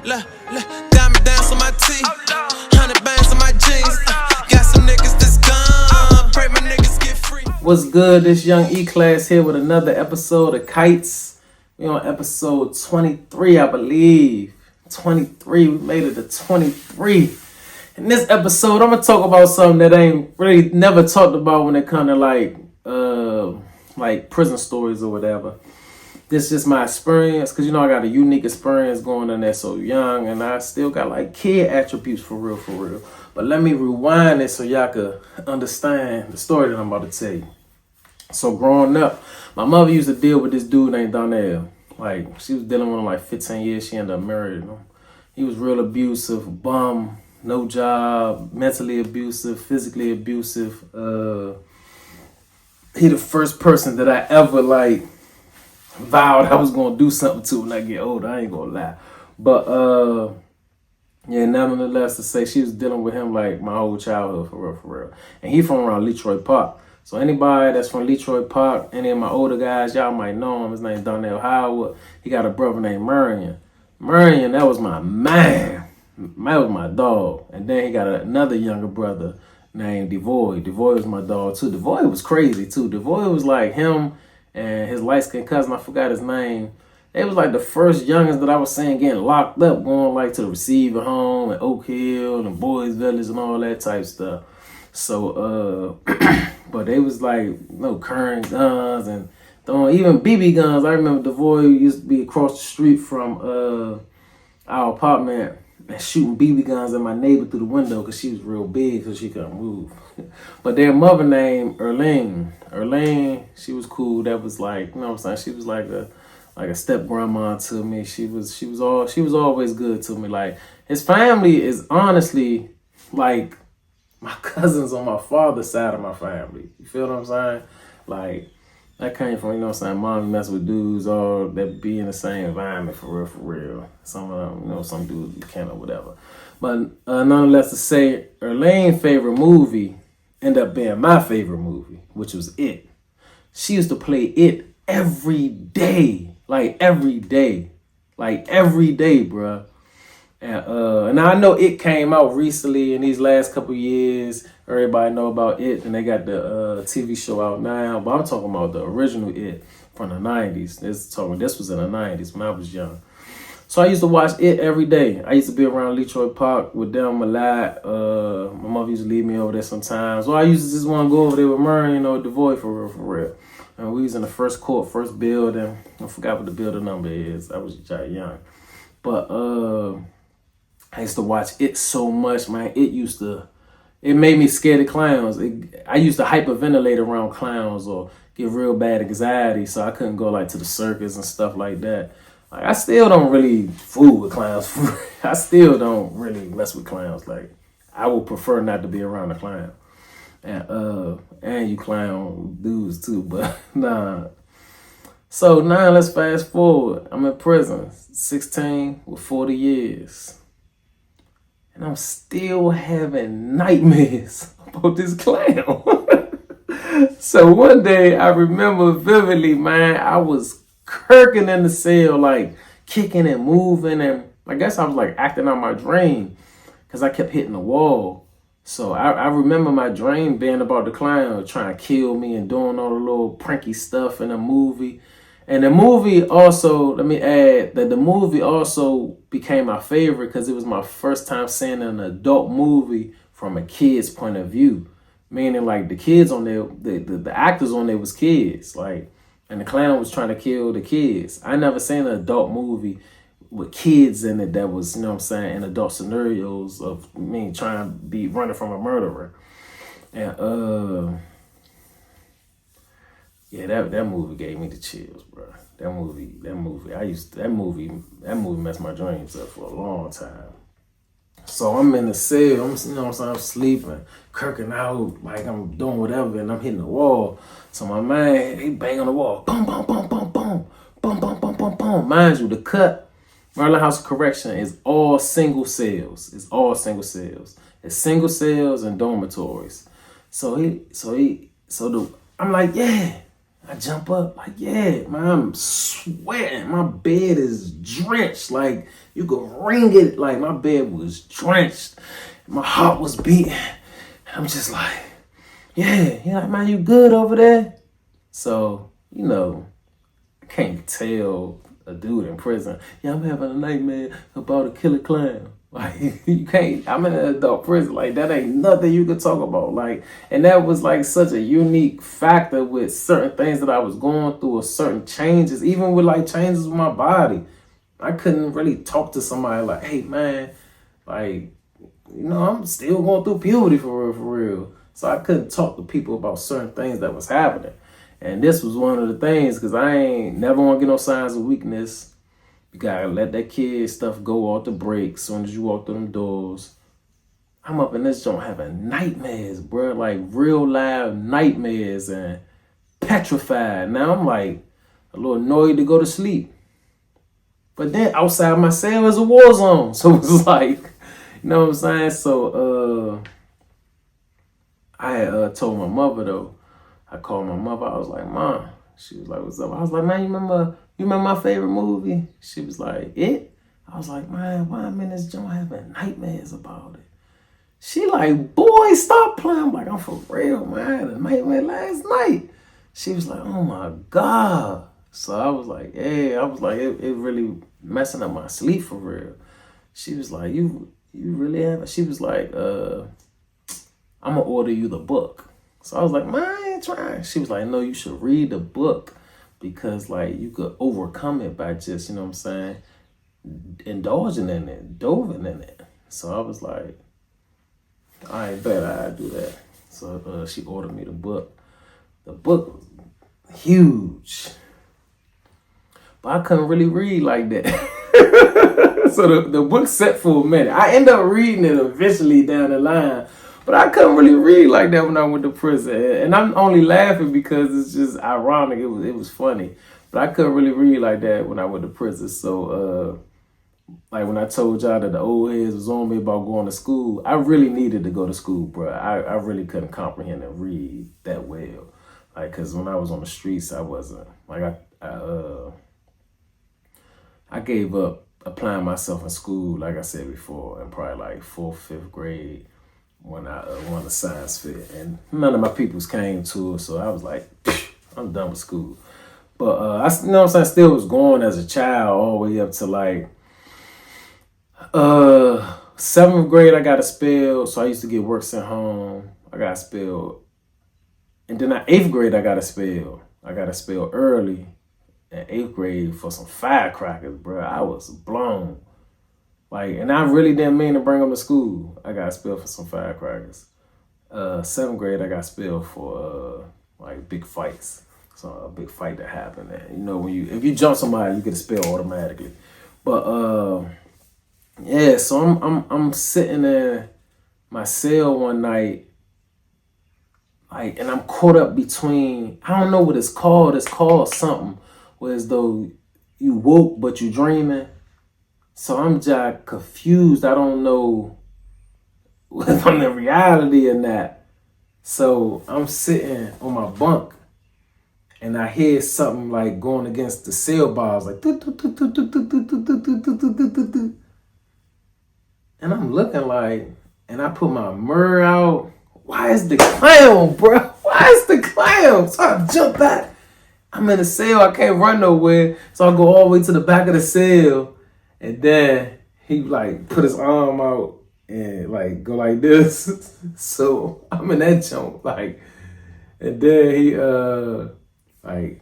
Diamond dance on my teeth, 100 bands on my jeans. Got some niggas that's gone. Pray my niggas get free. What's good? This Young E-Class here with another episode of Kites. We on episode 23, I believe. 23. We made it to 23. In this episode, I'm gonna talk about something that I ain't really never talked about when it comes to like prison stories or whatever. This is just my experience, because I got a unique experience going in there so young, and I still got like kid attributes for real. But let me rewind it so y'all could understand the story that I'm about to tell you. So growing up, my mother used to deal with this dude named Donnell. Like, she was dealing with him like 15 years. She ended up marrying him. He was real abusive, bum, no job, mentally abusive, physically abusive. He the first person that I ever vowed I was gonna do something to when I get older. I ain't gonna lie. But nevertheless, to say she was dealing with him like my whole childhood for real. And he from around Detroit Park. So anybody that's from Detroit Park, any of my older guys, y'all might know him. His name's Donnell Howard. He got a brother named Marion. Marion, that was my man. That was my dog. And then he got another younger brother named Devoy. Devoy was my dog too. Devoy was crazy too. Devoy was like him and his light-skinned cousin, I forgot his name. They was like the first youngest that I was seeing getting locked up, going like to the receiver home and Oak Hill and Boys Village and all that type stuff. So, but they was like, current guns and throwing even BB guns. I remember Devoy used to be across the street from our apartment and shooting BB guns at my neighbor through the window because she was real big so she couldn't move. But their mother named Erlene. Erlene, she was cool. That was like, she was like a step grandma to me. She was always good to me. Like, his family is honestly like my cousins on my father's side of my family. You feel what I'm saying? Like, that came from, mom mess with dudes all that be in the same environment for real. Some of them, some dudes you can't or whatever. But nonetheless, to say Erlene's favorite movie ended up being my favorite movie, which was It. She used to play It every day. Like every day, bruh. And I know It came out recently in these last couple years. Everybody know about It, and they got the TV show out now. But I'm talking about the original It from the 90s. This was in the 90s when I was young. So I used to watch It every day. I used to be around Detroit Park with them a lot. My mother used to leave me over there sometimes. So I used to just want to go over there with Marion or Devoy for real. And we was in the first court, first building. I forgot what the building number is. I was young. But I used to watch It so much, man. It made me scared of clowns. I used to hyperventilate around clowns or get real bad anxiety, so I couldn't go to the circus and stuff like that. Like, I still don't really fool with clowns. I still don't really mess with clowns. Like, I would prefer not to be around a clown. And you clown dudes too, but nah. So now let's fast forward. I'm in prison, 16 with 40 years. And I'm still having nightmares about this clown. So one day I remember vividly, man, I was kirking in the cell, like kicking and moving. And I guess I was like acting out my dream because I kept hitting the wall. So I remember my dream being about the clown trying to kill me and doing all the little pranky stuff in the movie. And the movie also, let me add that the movie also became my favorite because it was my first time seeing an adult movie from a kid's point of view. Meaning like the kids on there, the actors on there was kids. Like, and the clown was trying to kill the kids. I never seen an adult movie with kids in it that was, in adult scenarios of me trying to be running from a murderer. And that movie gave me the chills, bro. That movie messed my dreams up for a long time. So I'm in the cell, I'm sleeping, kirking out, like I'm doing whatever, and I'm hitting the wall. So my man, he bang on the wall, boom, boom, boom, boom, boom, boom, boom, boom, boom, boom. Mind you, the cut, Maryland House of Correction is all single cells. It's single cells and dormitories. I'm like, yeah. I jump up, like, yeah, man, I'm sweating. My bed is drenched. Like, you could wring it. Like, my bed was drenched. My heart was beating. I'm just like, yeah. He's like, man, you good over there? So, I can't tell a dude in prison, yeah, I'm having a nightmare about a killer clown. Like, you can't, I'm in an adult prison. Like, that ain't nothing you could talk about. Like, and that was like such a unique factor with certain things that I was going through, or certain changes, even with like changes with my body. I couldn't really talk to somebody like, hey, man, like, I'm still going through puberty for real, for real. So I couldn't talk to people about certain things that was happening. And this was one of the things, because I ain't never want to get no signs of weakness. You gotta let that kid stuff go off the break as soon as you walk through them doors. I'm up in this joint having nightmares, bro. Like real loud nightmares and petrified. Now I'm like a little annoyed to go to sleep. But then outside my cell is a war zone. So it's like, you know what I'm saying? So I had told my mother though. I called my mother. I was like, Mom. She was like, what's up? I was like, man, you remember my favorite movie? She was like, It? I was like, man, why I'm in this joint having nightmares about it? She like, boy, stop playing. I'm like, I'm for real, man. I had a nightmare last night. She was like, oh my God. So I was like, yeah, it really messing up my sleep for real. She was like, you really have it? She was like, I'm gonna order you the book. So I was like, man, I ain't trying. She was like, no, you should read the book because like you could overcome it by just, you know what I'm saying, indulging in it, doving in it. So I was like, I ain't bet I'd do that. So she ordered me the book. The book was huge, but I couldn't really read like that. So the book sat for a minute. I ended up reading it eventually down the line. But I couldn't really read like that when I went to prison. And I'm only laughing because it's just ironic. It was funny. But I couldn't really read like that when I went to prison. So, like when I told y'all that the old heads was on me about going to school, I really needed to go to school, bro. I really couldn't comprehend and read that well. Like, because when I was on the streets, I wasn't. Like, I gave up applying myself in school, like I said before, in probably like 4th, 5th grade. When I won the science fair, and none of my peoples came to it, so I was like, I'm done with school. But I, you know what I'm saying, still was going as a child all the way up to like 7th grade. I got expelled, so I used to get work sent home. I got expelled, and then at 8th grade I got expelled. I got expelled early in 8th grade for some firecrackers, bro. I was blown. Like, and I really didn't mean to bring them to school. I got expelled for some firecrackers. 7th grade, I got expelled for like big fights. So a big fight that happened. And, if you jump somebody, you get expelled automatically. But yeah, so I'm sitting in my cell one night, like, and I'm caught up between, I don't know what it's called. It's called something where as though you woke but you dreaming. So I'm just confused. I don't know if I'm in reality or not. So I'm sitting on my bunk and I hear something like going against the cell bars, like and I'm looking like, and I put my mirror out. Why is the clown, bro? Why is the clown? So I jump back. I'm in the cell. I can't run nowhere. So I go all the way to the back of the cell. And then he like put his arm out and like go like this. So I'm in that joint, like, and then he like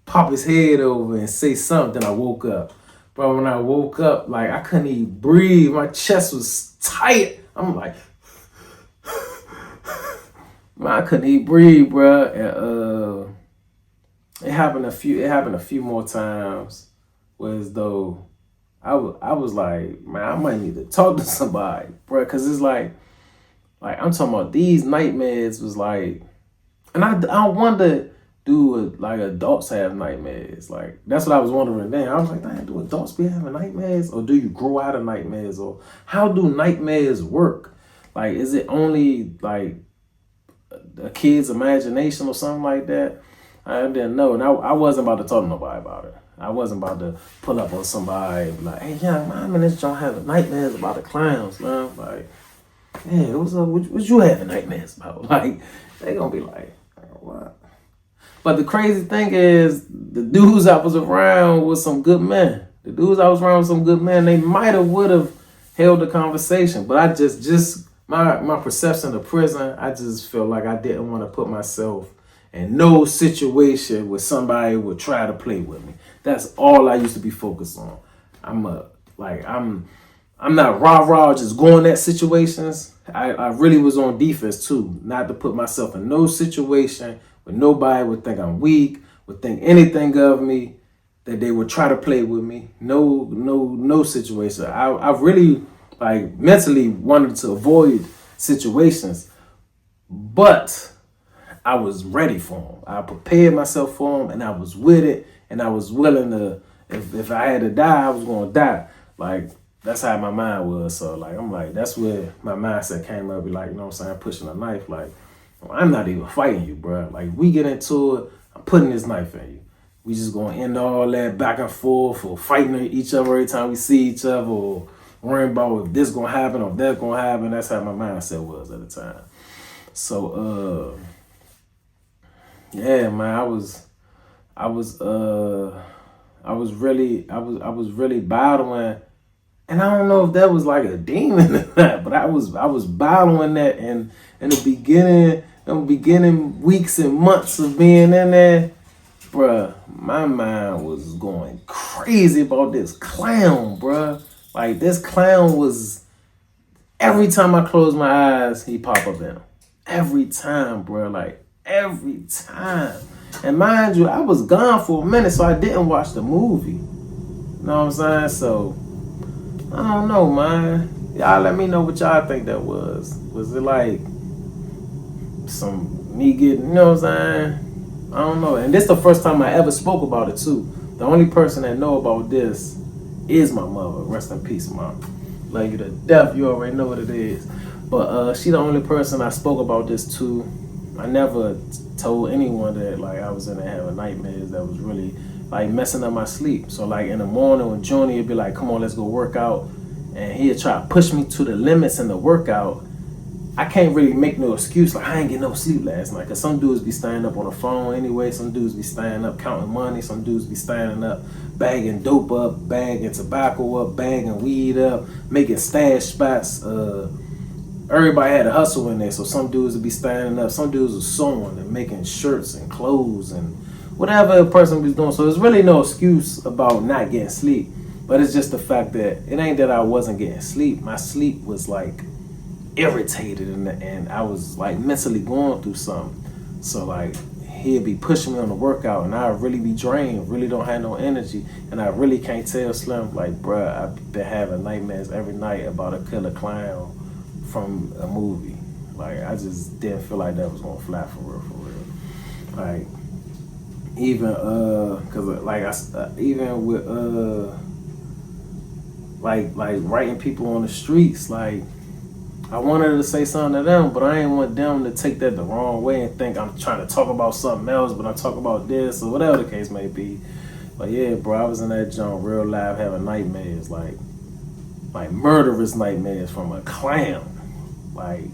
pop his head over and say something. I woke up. But when I woke up, like I couldn't even breathe. My chest was tight. I'm like, man, I couldn't even breathe, bro. And it happened a few more times where as though I was like, man, I might need to talk to somebody, bro, because it's like I'm talking about these nightmares was like, and I wonder, do like adults have nightmares? Like that's what I was wondering then. I was like, man, do adults be having nightmares, or do you grow out of nightmares, or how do nightmares work? Like, is it only like a kid's imagination or something like that? I didn't know, and I wasn't about to talk to nobody about it. I wasn't about to pull up on somebody and be like, hey, young man, I'm in this joint having nightmares about the clowns, man. Like, yeah, what's up? What you having nightmares about? Like, they gonna be like, what? But the crazy thing is, the dudes I was around was some good men. The dudes I was around with some good men. They might have would have held the conversation, but I just my perception of prison, I just feel like I didn't want to put myself in no situation where somebody would try to play with me. That's all I used to be focused on. I'm not rah-rah just going at situations. I really was on defense too, not to put myself in no situation where nobody would think I'm weak, would think anything of me, that they would try to play with me. No situation. I really like mentally wanted to avoid situations, but I was ready for them. I prepared myself for them, and I was with it, and I was willing to. If I had to die, I was gonna die. Like, that's how my mind was. So like, I'm like, that's where my mindset came up. Be like, you know what I'm saying, pushing a knife. Like, I'm not even fighting you, bro. Like, we get into it, I'm putting this knife in you. We just gonna end all that back and forth or fighting each other every time we see each other, or worrying about if this gonna happen or if that's gonna happen. That's how my mindset was at the time. So yeah, man, I was really battling, and I don't know if that was like a demon or not, but I was battling that, and in the beginning weeks and months of being in there, bruh, my mind was going crazy about this clown, bruh. Like, this clown was, every time I close my eyes, he pop up in them. Every time, bruh, like, every time. And mind you, I was gone for a minute, so I didn't watch the movie. You know what I'm saying? So, I don't know, man. Y'all let me know what y'all think that was. Was it like some me getting, you know what I'm saying? I don't know. And this is the first time I ever spoke about it, too. The only person that know about this is my mother. Rest in peace, Mom. Love you to death. You already know what it is. But she the only person I spoke about this to. I never told anyone that like I was in there having nightmares that was really like messing up my sleep. So like in the morning when Junior would be like, come on, let's go work out, and he'd try to push me to the limits in the workout, I can't really make no excuse like I ain't get no sleep last night. Cause some dudes be standing up on the phone anyway, some dudes be standing up counting money, some dudes be standing up bagging dope up, bagging tobacco up, bagging weed up, making stash spots. Everybody had a hustle in there, so some dudes would be standing up, some dudes were sewing and making shirts and clothes and whatever a person was doing. So there's really no excuse about not getting sleep, but it's just the fact that it ain't that I wasn't getting sleep. My sleep was like irritated, and I was like mentally going through something. So like he'd be pushing me on the workout, and I'd really be drained, really don't have no energy, and I really can't tell Slim like, bruh, I've been having nightmares every night about a killer clown from a movie. Like, I just didn't feel like that was gonna fly for real. Like, even cause like even with like writing people on the streets, like I wanted to say something to them, but I ain't want them to take that the wrong way and think I'm trying to talk about something else, but I'm talking about this or whatever the case may be. But yeah, bro, I was in that joint real live having nightmares, like murderous nightmares from a clown. Like,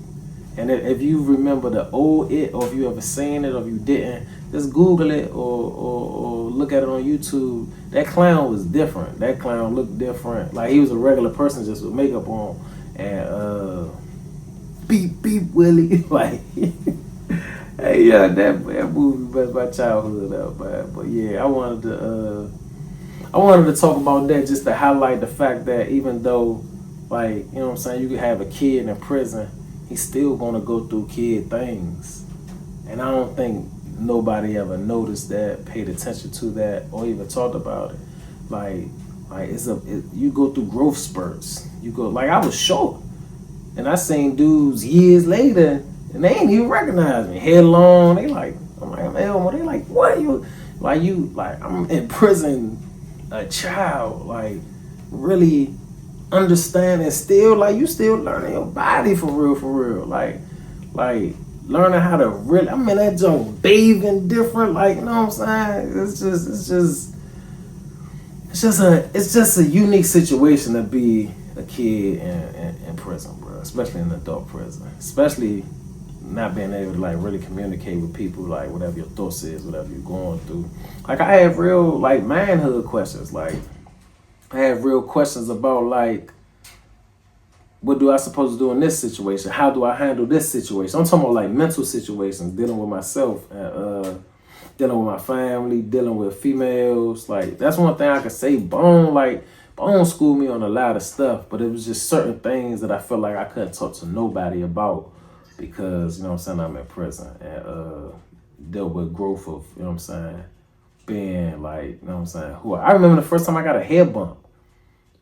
and if you remember the old It, or if you ever seen it, or if you didn't, just Google it or look at it on YouTube. That clown was different. That clown looked different. Like, he was a regular person just with makeup on. And beep beep Willie. Like, hey, yeah, that movie messed my childhood up, man. But yeah, I wanted to talk about that just to highlight the fact that even though, like, you know what I'm saying, you could have a kid in prison, he's still gonna go through kid things. And I don't think nobody ever noticed that, paid attention to that, or even talked about it. Like you go through growth spurts. You go, like, I was short, and I seen dudes years later, and they ain't even recognize me. Headlong, they like, I'm like, I'm Elmo. They like, what you, I'm in prison, a child, like, really understanding still, like, you still learning your body for real, like learning how to really, I mean, that joke bathing different, like, you know what I'm saying? It's just a unique situation to be a kid in prison, bro. Especially in adult prison. Especially not being able to like really communicate with people, like whatever your thoughts is, whatever you're going through. Like I have real like manhood questions. Like I have real questions about like, what do I supposed to do in this situation? How do I handle this situation? I'm talking about like mental situations, dealing with myself and dealing with my family, dealing with females. Like that's one thing I could say. Bone schooled me on a lot of stuff, but it was just certain things that I felt like I couldn't talk to nobody about because, you know what I'm saying, I'm in prison and dealt with growth of, you know what I'm saying, being like, you know what I'm saying, who I remember the first time I got a head bump.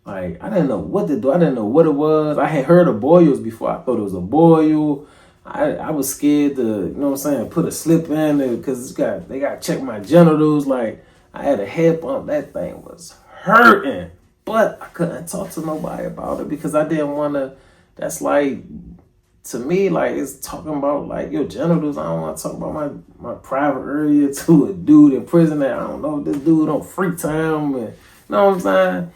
Like, I didn't know what to do. I didn't know what it was. I had heard of boils before. I thought it was a boil. I was scared to, you know what I'm saying, put a slip in there because they got to check my genitals. Like, I had a head bump. That thing was hurting. But I couldn't talk to nobody about it because I didn't want to. That's like, to me, like, it's talking about, like, your genitals. I don't want to talk about my private area to a dude in prison that I don't know, this dude on free time. And, you know what I'm saying?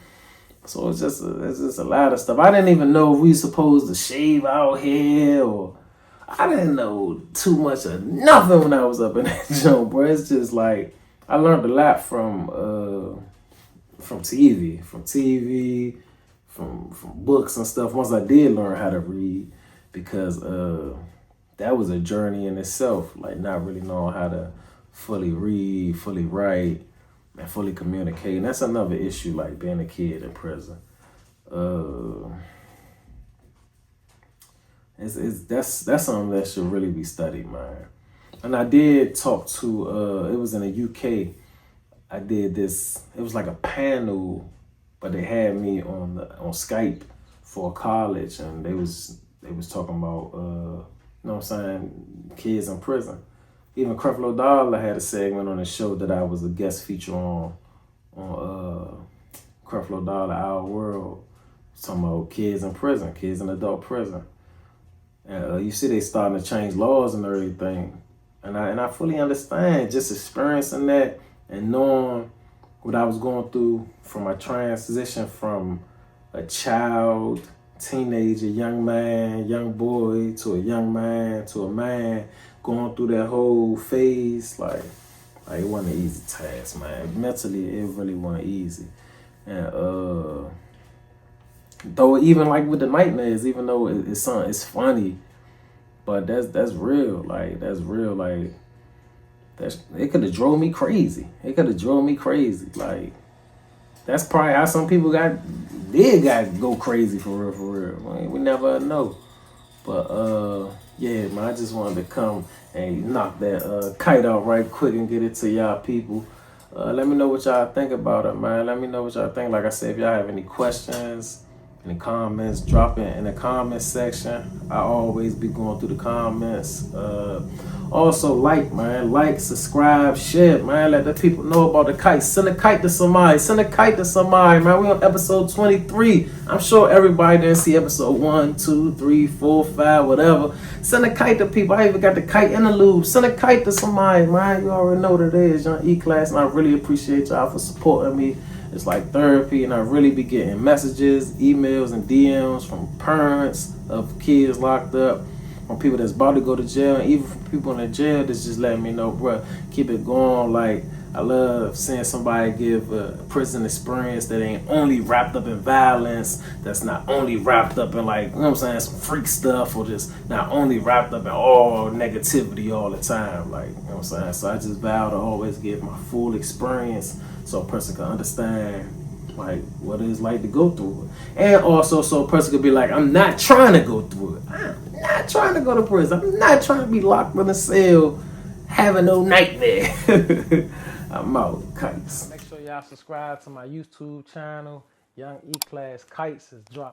So it's just a lot of stuff. I didn't even know if we supposed to shave our hair or I didn't know too much of nothing when I was up in that joint, bro. It's just like I learned a lot from TV, from books and stuff. Once I did learn how to read, because that was a journey in itself. Like not really knowing how to fully read, fully write, and fully communicate. And that's another issue, like being a kid in prison. That's something that should really be studied, man. And I did talk to it was in the UK. I did this. It was like a panel, but they had me on Skype for college, and they was talking about you know what I'm saying, kids in prison. Even Creflo Dollar had a segment on the show that I was a guest feature on Creflo Dollar Our World. Talking about kids in prison, kids in adult prison. And you see they starting to change laws and everything. And I fully understand just experiencing that and knowing what I was going through from my transition from a child, teenager, young man, young boy to a young man to a man, going through that whole phase, like it wasn't an easy task, man. Mentally, it really wasn't easy. And though even like with the nightmares, even though it's funny, but that's real. Like that's real. Like it could have drove me crazy. It could have drove me crazy. Like that's probably how some people got go crazy for real, for real. I mean, we never know. But yeah, man, I just wanted to come and knock that kite out right quick and get it to y'all people. Let me know what y'all think about it, man. Let me know what y'all think. Like I said, if y'all have any questions, any comments, drop it in the comment section. I always be going through the comments. Also, like, subscribe, share, man. Let the people know about the kite. Send a kite to somebody. Send a kite to somebody, man. We on episode 23. I'm sure everybody didn't see episode 1, 2, 3, 4, 5, whatever. Send a kite to people. I even got the kite interlude. Send a kite to somebody, man. You already know what it is, Young E-Class, and I really appreciate y'all for supporting me. It's like therapy, and I really be getting messages, emails, and DMs from parents of kids locked up, from people that's about to go to jail, and even from people in the jail that's just letting me know, bro, keep it going. Like, I love seeing somebody give a prison experience that ain't only wrapped up in violence, that's not only wrapped up in, like, you know what I'm saying, some freak stuff, or just not only wrapped up in all negativity all the time. Like, you know what I'm saying? So I just vow to always give my full experience so a person can understand like what it is like to go through it. And also so a person could be like, I'm not trying to go through it. I'm not trying to go to prison. I'm not trying to be locked in a cell having no nightmare. I'm out. Kites. Make sure y'all subscribe to my YouTube channel. Young E-Class Kites is dropping.